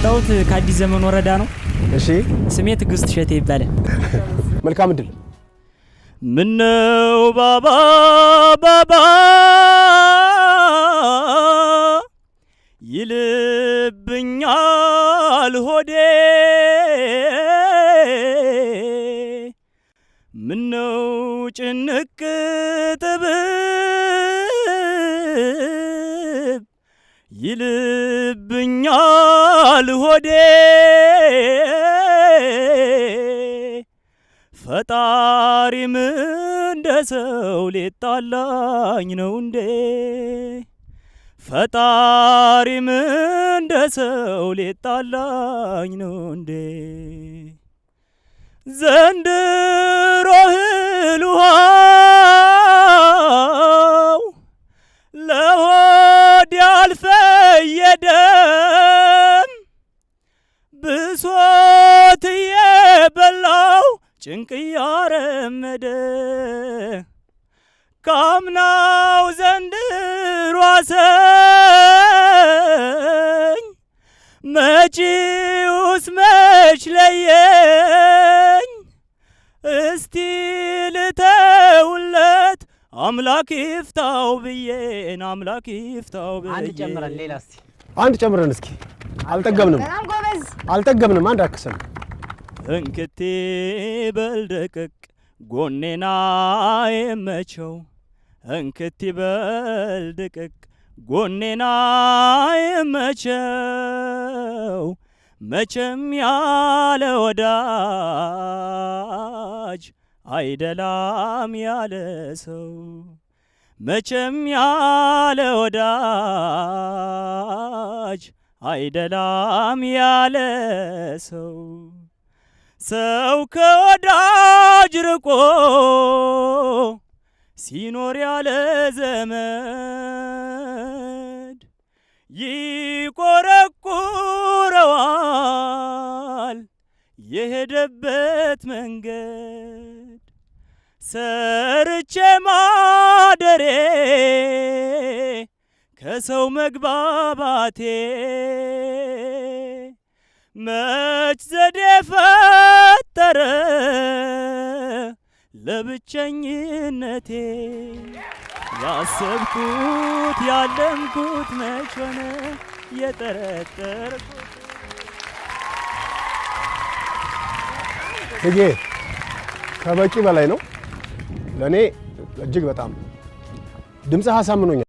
የመጣሁት ከአዲስ ዘመን ወረዳ ነው። እሺ ስሜ ትግስት ሸቴ ይባላል። መልካም እድል። ምነው ባባ ባባ ይልብኛል ሆዴ ምነው ጭንቅ ጥብብ ይልብኛል ሆዴ ፈጣሪም እንደ ሰው ሊጣላኝ ነው እንዴ ፈጣሪም እንደ ሰው ሊጣላኝ ነው እንዴ ዘንድሮ እህል ውሃው ለሆድ ያልፈየደም ብሶት የበላው ጭንቅ ያረመደ ካምናው ዘንድሮ አሰኝ መጪውስ መች ለየኝ እስቲ ልተውለት አምላክ ይፍታው ብዬን አምላክ ይፍታው ብዬ አንድ ጨምረን ሌላ እስቲ አንድ ጨምረን እስኪ አልጠገብንም በጣም ጎበዝ አልጠገብንም አንድ አክሰን እንክቴ በልደቅቅ ጎኔና የመቸው እንክቴ በልደቅቅ ጎኔና የመቸው መቼም ያለ ወዳጅ አይደላም ያለ ሰው መቼም ያለ ወዳጅ አይደላም ያለ ሰው ሰው ከወዳጅ ርቆ ሲኖር ያለ ዘመድ ይቆረቁረዋል የሄደበት መንገድ ሰርቼ ማደሬ ከሰው መግባባቴ መች ዘዴ ፈጠረ ለብቸኝነቴ ያሰብኩት ያለምኩት መች ሆነ የጠረጠርኩት ትጌ ከበቂ በላይ ነው ለኔ እጅግ በጣም ድምጽ አሳምኖኛል